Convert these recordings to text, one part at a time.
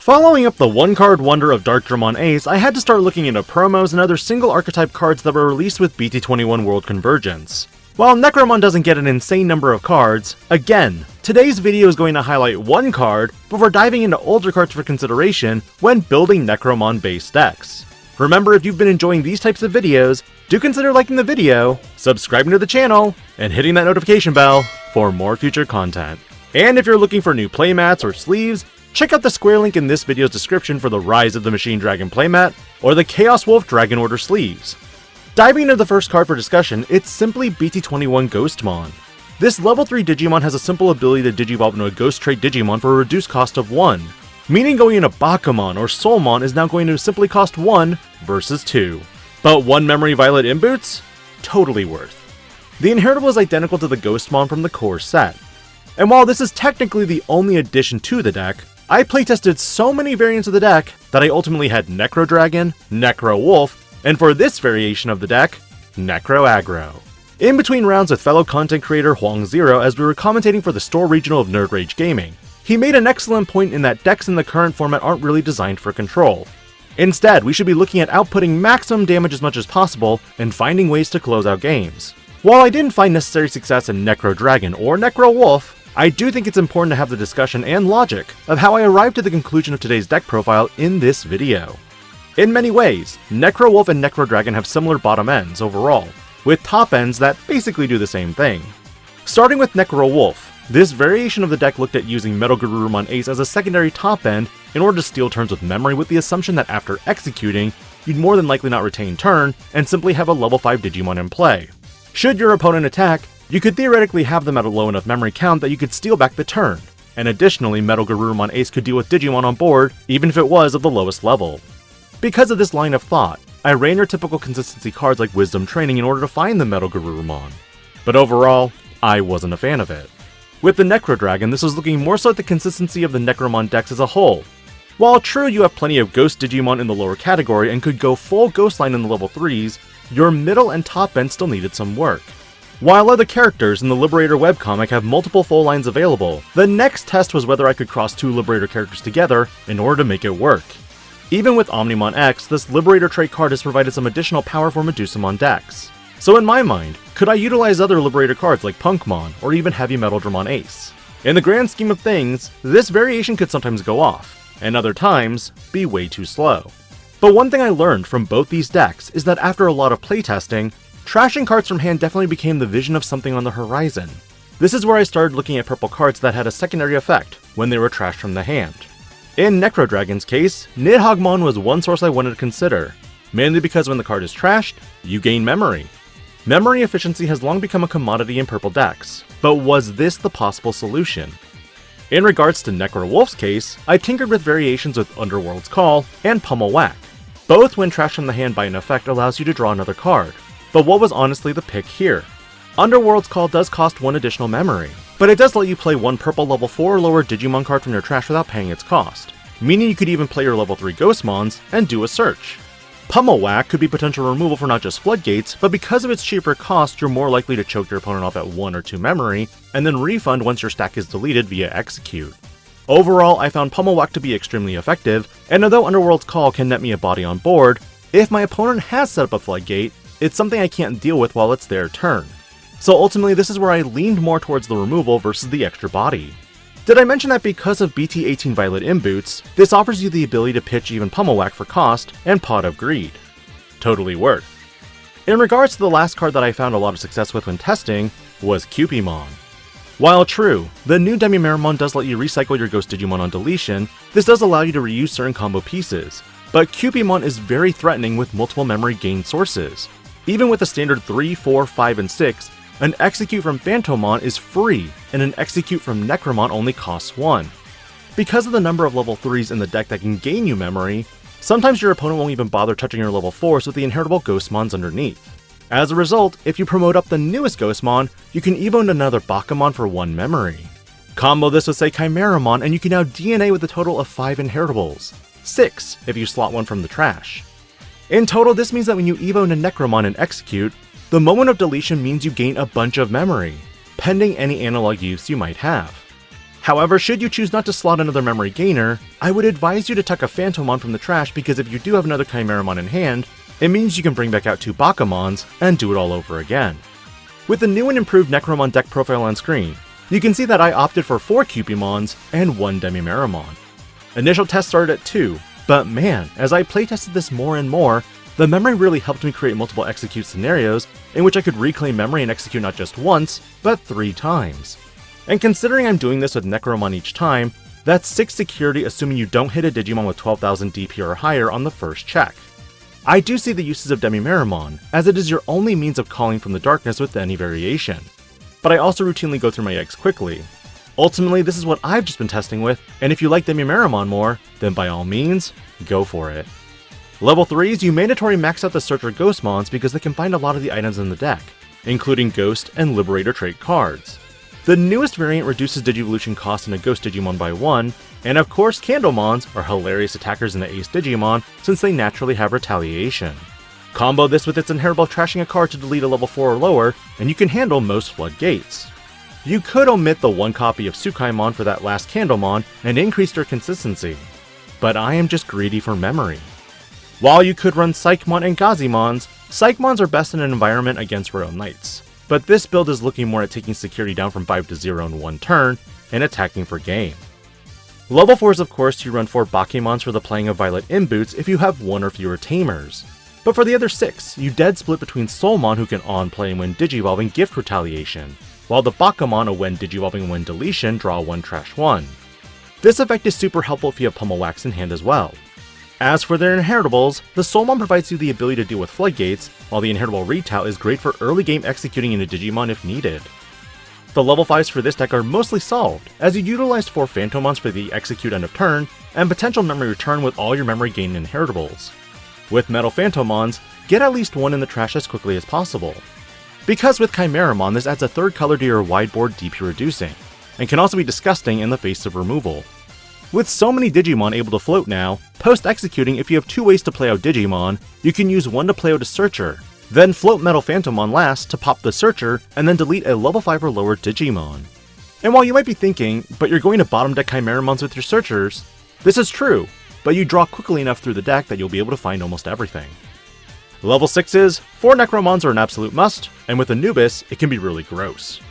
Following up the one-card wonder of Darkdramon Ace, I had to start looking into promos and other single archetype cards that were released with BT21 World Convergence. While Necromon doesn't get an insane number of cards, again, today's video is going to highlight one card before diving into older cards for consideration when building Necromon-based decks. Remember, if you've been enjoying these types of videos, do consider liking the video, subscribing to the channel, and hitting that notification bell for more future content. And if you're looking for new playmats or sleeves, check out the square link in this video's description for the Rise of the Machine Dragon playmat or the Chaos Wolf Dragon Order sleeves. Diving into the first card for discussion, it's simply BT21 Ghostmon. This level 3 Digimon has a simple ability to digivolve into a Ghost Trait Digimon for a reduced cost of 1, meaning going into bakemon or soulmon is now going to simply cost 1 versus 2. But 1 Memory Violet inboots? Totally worth. The inheritable is identical to the Ghostmon from the core set. And while this is technically the only addition to the deck, I playtested so many variants of the deck that I ultimately had Necro Dragon, Necro Wolf, and for this variation of the deck, Necro Aggro. In between rounds with fellow content creator Huang Zero as we were commentating for the store regional of Nerd Rage Gaming, he made an excellent point in that decks in the current format aren't really designed for control. Instead, we should be looking at outputting maximum damage as much as possible and finding ways to close out games. While I didn't find necessary success in Necro Dragon or Necro Wolf, I do think it's important to have the discussion and logic of how I arrived to the conclusion of today's deck profile in this video. In many ways, Necro Wolf and Necro Dragon have similar bottom ends overall, with top ends that basically do the same thing. Starting with Necro Wolf, this variation of the deck looked at using metalphantomon Ace as a secondary top end in order to steal turns with memory with the assumption that after executing, you'd more than likely not retain turn and simply have a level 5 Digimon in play. Should your opponent attack, you could theoretically have them at a low enough memory count that you could steal back the turn, and additionally metalphantomon Ace could deal with Digimon on board even if it was of the lowest level. Because of this line of thought, I ran your typical consistency cards like Wisdom Training in order to find the metalphantomon. But overall, I wasn't a fan of it. With the Necro Dragon, this was looking more so at the consistency of the Necromon decks as a whole. While true you have plenty of Ghost Digimon in the lower category and could go full Ghost line in the level 3s, your middle and top end still needed some work. While other characters in the Liberator webcomic have multiple full lines available, the next test was whether I could cross 2 Liberator characters together in order to make it work. Even with Omnimon X, this Liberator trait card has provided some additional power for Medusomon decks. So in my mind, could I utilize other Liberator cards like Punkmon or even Heavy Metal Dramon Ace? In the grand scheme of things, this variation could sometimes go off, and other times be way too slow. But one thing I learned from both these decks is that after a lot of playtesting, trashing cards from hand definitely became the vision of something on the horizon. This is where I started looking at purple cards that had a secondary effect when they were trashed from the hand. In Necro Dragon's case, Nidhoggmon was one source I wanted to consider, mainly because when the card is trashed, you gain memory. Memory efficiency has long become a commodity in purple decks, but was this the possible solution? In regards to Necro Wolf's case, I tinkered with variations with Underworld's Call and Pummel Whack. Both when trashed from the hand by an effect allows you to draw another card, but what was honestly the pick here? Underworld's Call does cost 1 additional memory, but it does let you play 1 purple level 4 or lower Digimon card from your trash without paying its cost, meaning you could even play your level 3 Ghostmons and do a search. Pummel Whack could be potential removal for not just Floodgates, but because of its cheaper cost, you're more likely to choke your opponent off at 1 or 2 memory, and then refund once your stack is deleted via Execute. Overall, I found Pummel Whack to be extremely effective, and although Underworld's Call can net me a body on board, if my opponent has set up a Floodgate, it's something I can't deal with while it's their turn. So ultimately, this is where I leaned more towards the removal versus the extra body. Did I mention that because of BT18 Violet inboots, this offers you the ability to pitch even Pummel Whack for cost and Pot of Greed? Totally worth. In regards to the last card that I found a lot of success with when testing, was Cupimon. While true, the new Kimeramon does let you recycle your Ghost Digimon on deletion, this does allow you to reuse certain combo pieces, but Cupimon is very threatening with multiple memory gain sources. Even with a standard 3, 4, 5, and 6, an execute from Phantomon is free, and an execute from Necromon only costs 1. Because of the number of level 3s in the deck that can gain you memory, sometimes your opponent won't even bother touching your level 4s with the inheritable Ghostmons underneath. As a result, if you promote up the newest Ghostmon, you can evo into another bakemon for 1 memory. Combo this with say kimeramon and you can now DNA with a total of 5 inheritables, 6 if you slot 1 from the trash. In total, this means that when you evo into Necromon and execute, the moment of deletion means you gain a bunch of memory, pending any analog use you might have. However, should you choose not to slot another memory gainer, I would advise you to tuck a phantomon from the trash, because if you do have another kimeramon in hand, it means you can bring back out 2 bakemons and do it all over again. With the new and improved Necromon deck profile on screen, you can see that I opted for 4 cupimons and 1 demimeramon. Initial tests started at 2, but man, as I playtested this more and more, the memory really helped me create multiple execute scenarios in which I could reclaim memory and execute not just once, but 3 times. And considering I'm doing this with Necromon each time, that's 6 security assuming you don't hit a Digimon with 12,000 DP or higher on the first check. I do see the uses of demimeramon, as it is your only means of calling from the darkness with any variation, but I also routinely go through my eggs quickly. Ultimately, this is what I've just been testing with, and if you like demimeramon more, then by all means, go for it. Level 3s, you mandatory max out the Searcher Ghostmons because they can find a lot of the items in the deck, including Ghost and Liberator trait cards. The newest variant reduces Digivolution cost in a Ghost Digimon by 1, and of course Candlemons are hilarious attackers in the Ace Digimon since they naturally have retaliation. Combo this with its inheritable trashing a card to delete a level 4 or lower, and you can handle most floodgates. You could omit the 1 copy of Tsukaimon for that last Candlemon and increase their consistency, but I am just greedy for memory. While you could run Psychmon and Gazimons, Psychmons are best in an environment against Royal Knights, but this build is looking more at taking security down from 5 to 0 in 1 turn and attacking for game. Level 4s, of course, you run 4 bakemons for the playing of Violet Inboots if you have 1 or fewer tamers. But for the other 6, you dead split between soulmon, who can on-play and when digivolving gift retaliation, while the bakemon a when digivolving and when deletion draw 1 trash 1. This effect is super helpful if you have Pummel Wax in hand as well. As for their inheritables, the soulmon provides you the ability to deal with floodgates, while the inheritable retal is great for early game executing into Digimon if needed. The level 5s for this deck are mostly solved, as you utilized 4 phantomons for the execute end of turn, and potential memory return with all your memory gain inheritables. With metalphantomons, get at least 1 in the trash as quickly as possible. Because with kimeramon, this adds a 3rd color to your wideboard DP reducing, and can also be disgusting in the face of removal. With so many Digimon able to float now, post-executing if you have 2 ways to play out Digimon, you can use 1 to play out a Searcher, then float metalphantomon last to pop the Searcher, and then delete a level 5 or lower Digimon. And while you might be thinking, but you're going to bottom deck Kimeramons with your Searchers, this is true, but you draw quickly enough through the deck that you'll be able to find almost everything. Level 6s, 4 Necromons are an absolute must, and with Anubis, it can be really gross.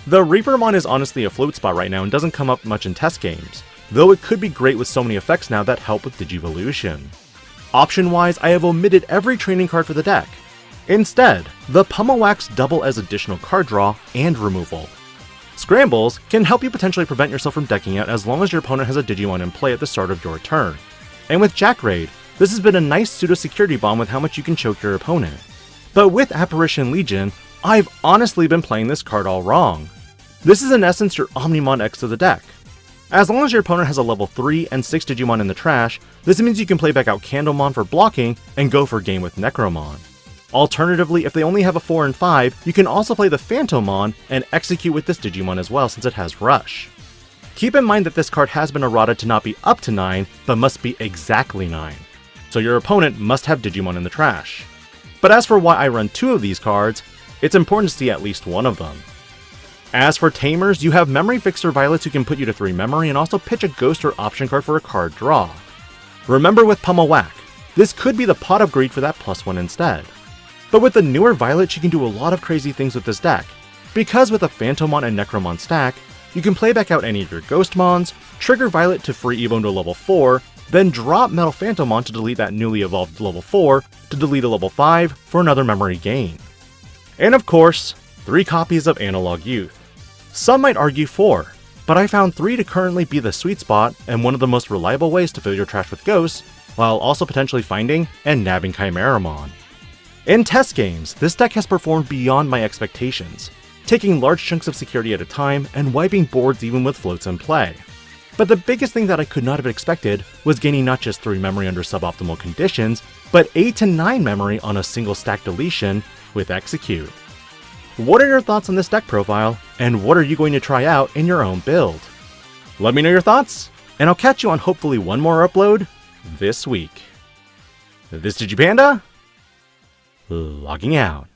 The reapermon is honestly a float spot right now and doesn't come up much in test games, though it could be great with so many effects now that help with Digivolution. Option-wise, I have omitted every training card for the deck. Instead, the Pummel Wax double as additional card draw and removal. Scrambles can help you potentially prevent yourself from decking out as long as your opponent has a Digimon in play at the start of your turn. And with Jack Raid, this has been a nice pseudo-security bomb with how much you can choke your opponent. But with Apparition Legion, I've honestly been playing this card all wrong. This is in essence your Omnimon X of the deck. As long as your opponent has a level 3 and 6 Digimon in the trash, this means you can play back out Candlemon for blocking and go for game with Necromon. Alternatively, if they only have a 4 and 5, you can also play the Phantomon and execute with this Digimon as well since it has Rush. Keep in mind that this card has been errated to not be up to 9, but must be exactly 9. So your opponent must have Digimon in the trash. But as for why I run 2 of these cards, it's important to see at least 1 of them. As for Tamers, you have Memory Fixer Violets who can put you to 3 memory and also pitch a Ghost or option card for a card draw. Remember with Pummel Whack, this could be the Pot of Greed for that +1 instead. But with the newer Violet, you can do a lot of crazy things with this deck, because with a Phantomon and Necromon stack, you can play back out any of your Ghostmons, trigger Violet to free Evo to level 4, then drop Metalphantomon to delete that newly evolved level 4 to delete a level 5 for another memory gain. And of course, 3 copies of Analog Youth. Some might argue 4, but I found 3 to currently be the sweet spot and one of the most reliable ways to fill your trash with ghosts, while also potentially finding and nabbing Kimeramon. In test games, this deck has performed beyond my expectations, taking large chunks of security at a time and wiping boards even with floats in play. But the biggest thing that I could not have expected was gaining not just 3 memory under suboptimal conditions, but 8 to 9 memory on a single stack deletion with Execute. What are your thoughts on this deck profile, and what are you going to try out in your own build? Let me know your thoughts, and I'll catch you on hopefully one more upload this week. This DIGI-PANDA, logging out.